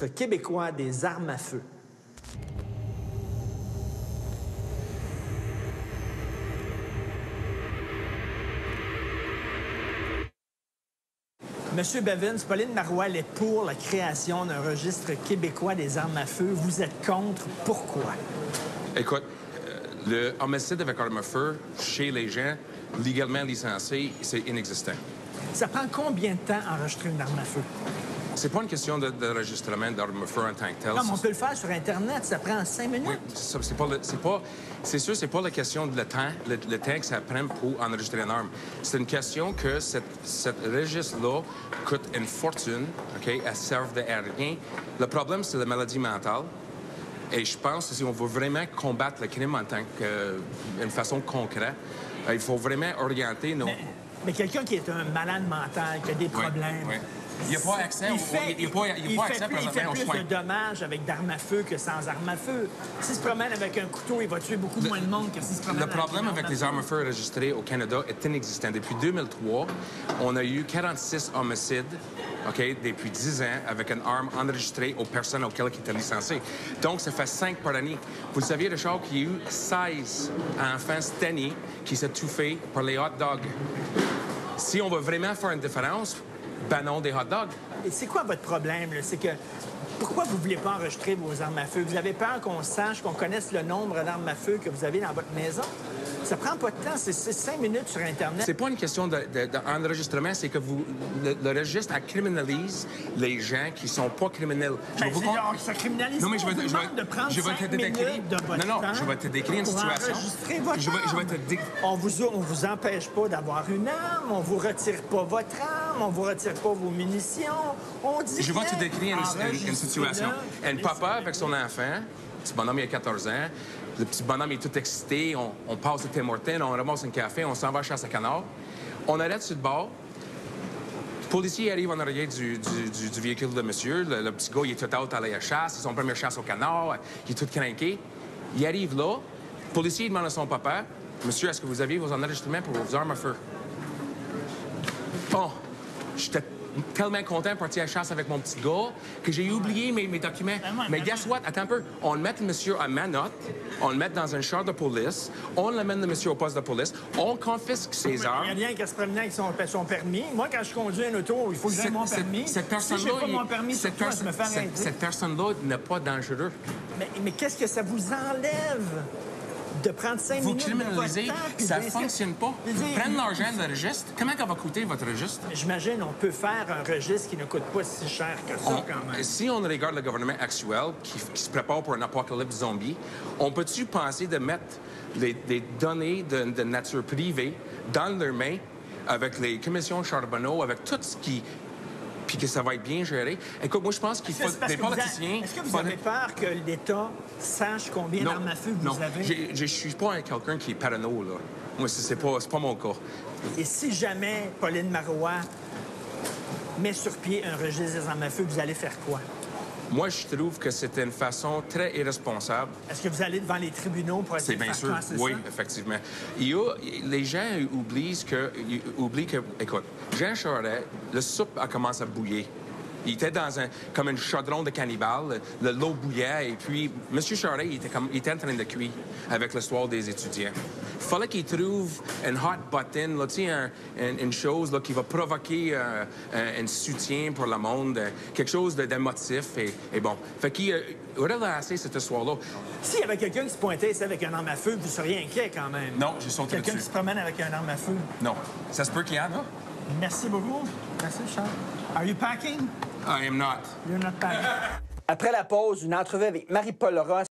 québécois des armes à feu. Monsieur Bevins, Pauline Marois, elle est pour la création d'un registre québécois des armes à feu. Vous êtes contre. Pourquoi? Écoute, le homicide avec arme à feu chez les gens légalement licenciés, c'est inexistant. Ça prend combien de temps enregistrer une arme à feu? C'est pas une question d'enregistrement d'armes à feu en tant que tel. Non, mais on peut le faire sur Internet. Ça prend 5 minutes. Oui, c'est sûr, c'est pas la question de le temps que ça prend pour enregistrer une arme. C'est une question que ce registre-là coûte une fortune, OK? Elle sert de rien. Le problème, c'est la maladie mentale. Et je pense que si on veut vraiment combattre le crime en tant qu'une façon concrète, il faut vraiment orienter nos... Mais quelqu'un qui est un malade mental, qui a des problèmes... Oui, oui. Il n'y a pas accès il fait présentement aux soins. Plus de dommages avec d'armes à feu que sans armes à feu. S'il se promène avec un couteau, il va tuer beaucoup moins de monde que s'il se promène Le problème avec les armes à feu enregistrées au Canada est inexistant. Depuis 2003, on a eu 46 homicides, OK, depuis 10 ans, avec une arme enregistrée aux personnes auxquelles qui étaient licenciées. Donc, ça fait 5 par année. Vous le saviez, Richard, qu'il y a eu 16 enfants cette année qui s'est touffés par les hot dogs. Si on veut vraiment faire une différence, bannons des hot dogs. Et c'est quoi votre problème, là? C'est que pourquoi vous ne voulez pas enregistrer vos armes à feu? Vous avez peur qu'on sache, qu'on connaisse le nombre d'armes à feu que vous avez dans votre maison? Ça prend pas de temps, c'est 5 minutes sur Internet. C'est pas une question d'enregistrement, c'est que le registre criminalise les gens qui sont pas criminels. Ça criminalise pas. De prendre 5 minutes de votre temps. Je vais te décrire une situation. On vous empêche pas d'avoir une arme, on vous retire pas votre arme, on vous retire pas vos munitions. On dit je vais te décrire une situation. Un papa avec son enfant, petit bonhomme il a 14 ans, le petit bonhomme est tout excité, on passe au Tim Hortons, on ramasse un café, on s'en va à chasse à canard. On arrête sur le bord. Le policier arrive en arrière du véhicule de monsieur. Le petit gars, il est tout out à la chasse. C'est son première chasse au canard. Il est tout craqué. Il arrive là. Le policier demande à son papa, « Monsieur, est-ce que vous avez vos enregistrements pour vos armes à feu? » Bon, j'étais tellement content de partir à la chasse avec mon petit gars que j'ai oublié mes documents. Mais guess what? Attends un peu. On le met le monsieur à manotte, on le met dans un char de police, on l'amène le monsieur au poste de police, on confisque ses armes. Il n'y a rien qu'à se promener avec son permis. Moi, quand je conduis un auto, il faut que j'ai mon permis. Cette personne-là, si je n'ai pas mon permis, cette personne-là n'est pas dangereux. Mais qu'est-ce que ça vous enlève? De prendre 5 minutes de votre temps, ça ne fonctionne pas. Prendre l'argent de registre. Comment ça va coûter votre registre? J'imagine on peut faire un registre qui ne coûte pas si cher que ça, quand même. Si on regarde le gouvernement actuel qui se prépare pour un apocalypse zombie, on peut-tu penser de mettre des données de nature privée dans leurs mains avec les commissions Charbonneau, avec tout ce qui... puis que ça va être bien géré. Écoute, moi, je pense qu'il faut des politiciens... Est-ce que vous avez peur que l'État sache combien d'armes à feu vous avez? Je suis pas quelqu'un qui est parano, là. Moi, c'est pas mon cas. Et si jamais Pauline Marois met sur pied un registre des armes à feu, vous allez faire quoi? Moi, je trouve que c'est une façon très irresponsable. Est-ce que vous allez devant les tribunaux pour essayer de faire passer ça? Oui, effectivement. Les gens oublient que... Écoute, Jean Charest, le soupe a commencé à bouillir. Il était dans comme un chaudron de cannibale. L'eau bouillait et puis M. Charest, il était en train de cuire avec l'histoire des étudiants. Il fallait qu'il trouve une hot button, là, une chose là, qui va provoquer un soutien pour le monde, quelque chose d'émotif et bon. Fait qu'il relancé cette histoire-là. S'il y avait quelqu'un qui se pointait ici avec un arme à feu, vous seriez inquiet quand même. Non, j'ai sauté dessus. Quelqu'un qui se promène avec un arme à feu. Non. Ça se peut qu'il y en a. Merci beaucoup. Merci, Charles. Are you packing? I am not. You're not packing. Après la pause, une entrevue avec Marie-Paul Ross.